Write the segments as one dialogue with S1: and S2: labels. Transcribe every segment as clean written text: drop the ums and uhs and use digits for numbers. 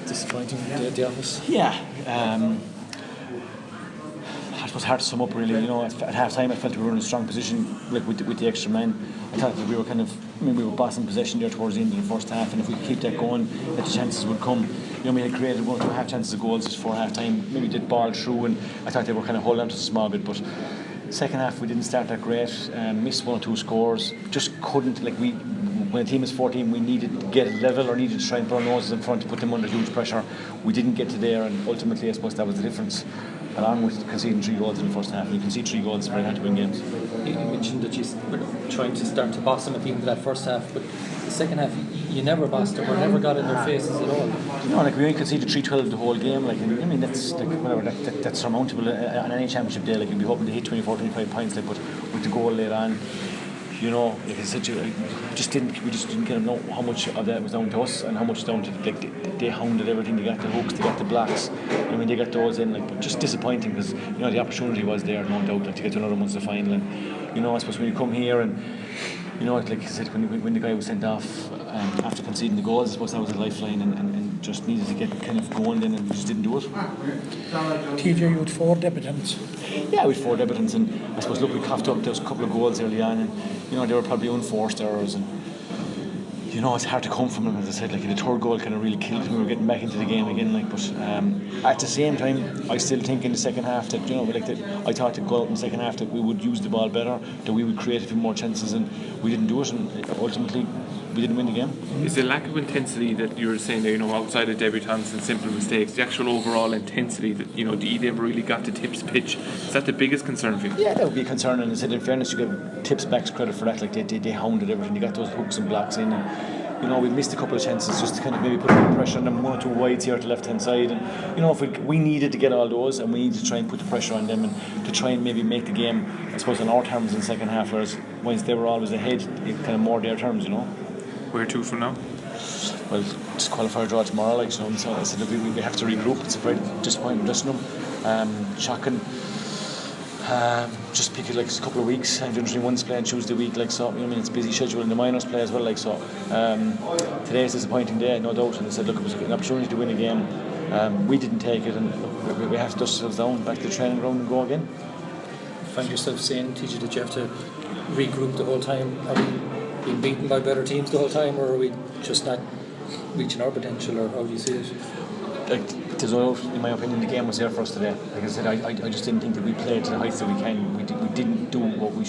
S1: disappointing the office.
S2: Yeah. I suppose hard to sum up really. At half time I felt we were in a strong position with the extra man. I thought that we were we were bossing possession there towards the end of the first half, and if we could keep that going, that the chances would come. We had created 1 or 2 half chances of goals just before half time. Maybe did ball through, and I thought they were kind of holding on to a small bit, but second half we didn't start that great. Missed 1 or 2 scores. Just couldn't when a team is 14, we needed to get a level or needed to try and put our noses in front to put them under huge pressure. We didn't get to there, and ultimately I suppose that was the difference, along with conceding 3 goals in the first half. And you concede 3 goals, it's very hard to win games.
S1: You mentioned that you were trying to start to boss them at the end of that first half, but the second half you never bossed them or never got in their faces at all.
S2: We only conceded 3-12 the whole game. That's that's surmountable on any championship day. You'd be hoping to hit 24-25 points, but with the goal later on, like I said, we just didn't kind of know how much of that was down to us and how much down to they hounded everything. They got the hooks, they got the blocks. They got those in. But just disappointing because the opportunity was there, no doubt, to get to another Munster final. And I suppose when you come here and like I said, when the guy was sent off after conceding the goals, I suppose that was a lifeline and just needed to get kind of going then, and we just didn't do it.
S3: TJ, you had 4 debutants.
S2: Yeah, we had 4 debutants, and I suppose we coughed up those couple of goals early on, and they were probably unforced errors, and it's hard to come from them. As I said, the third goal kind of really killed us. We were getting back into the game again, but at the same time, I still think in the second half that I thought to go out in the second half that we would use the ball better, that we would create a few more chances, and we didn't do it, and ultimately we didn't win the game.
S4: Is the lack of intensity that you were saying there, outside of debutants and simple mistakes, the actual overall intensity that you never really got to Tip's pitch, is that the biggest concern for you?
S2: Yeah, that would be a concern, and I said in fairness you give Tip's backs credit for that. They hounded everything. They got those hooks and blocks in, and we missed a couple of chances just to kind of maybe put a bit of pressure on them, 1 or 2 wides here to the left hand side, and if we needed to get all those, and we needed to try and put the pressure on them and to try and maybe make the game, I suppose, on our terms in the second half, whereas once they were always ahead, it kind of more their terms.
S4: Where to from now?
S2: Well, just qualify or draw tomorrow, so I said that we have to regroup. It's a very disappointing dressing room. Shocking. Just pick it a couple of weeks. And usually one's playing Tuesday week, it's a busy schedule, and the minors play as well, today is a disappointing day, no doubt. And I said, look, it was an opportunity to win a game. We didn't take it, and look, we have to dust ourselves down, back to the training ground and go again.
S1: Find yourself saying, TJ, that you have to regroup the whole time? Are we being beaten by better teams the whole time, or are we just not reaching our potential, or how do you see it?
S2: There's no doubt, in my opinion, the game was there for us today. Like I said, I just didn't think that we played to the heights that we can. We didn't do what we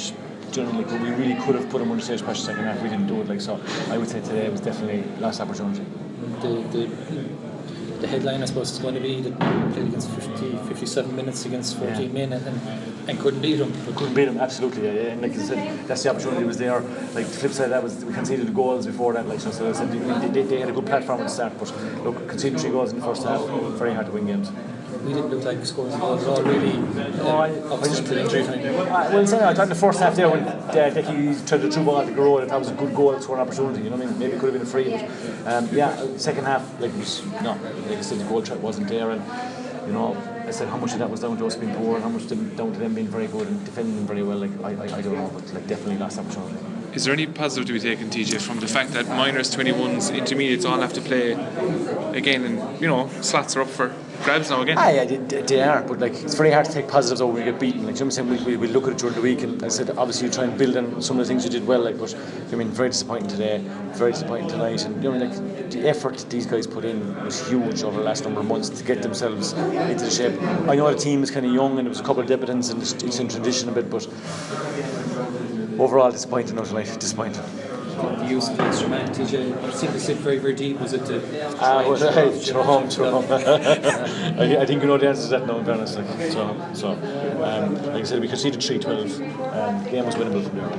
S2: generally could. We really could have put them under serious pressure second half. We didn't do it. So I would say today was definitely lost opportunity.
S1: The headline, I suppose, is going to be that we played against 57 minutes against 14 men and couldn't beat them.
S2: We couldn't beat them, absolutely. Yeah. And like I said, that's the opportunity was there. The flip side of that was we conceded the goals before that. So I said they had a good platform at the start, but look, conceding 3 goals in the first half, very hard to win games.
S1: We didn't look like scoring goals at all, really. Up until injury time.
S2: I thought in the first half there when Decky tried to throw ball to Garo, that was a good goal for an opportunity. Maybe it could have been a free. But second half, like I said, the goal threat wasn't there, and I said how much of that was down to us being poor, and how much down to them being very good and defending them very well. I don't know, but definitely lost opportunity.
S4: Is there any positive to be taken, TJ, from the fact that minors, 21s, intermediates all have to play again, and slots are up for grabs now again?
S2: They are, but it's very hard to take positives over when you get beaten. We look at it during the week, and I said obviously you try and build on some of the things you did well. But very disappointing today, very disappointing tonight, and the effort these guys put in was huge over the last number of months to get themselves into the shape. I know the team is kind of young, and there was a couple of debutants, and it's in transition a bit, but overall disappointing tonight. Disappointing.
S1: The use of the extra man, TJ, seemed to sit very, very deep. Was it the...
S2: I think you know the answer to that now, in fairness. Like I said, we conceded 3-12, and the game was winnable from there.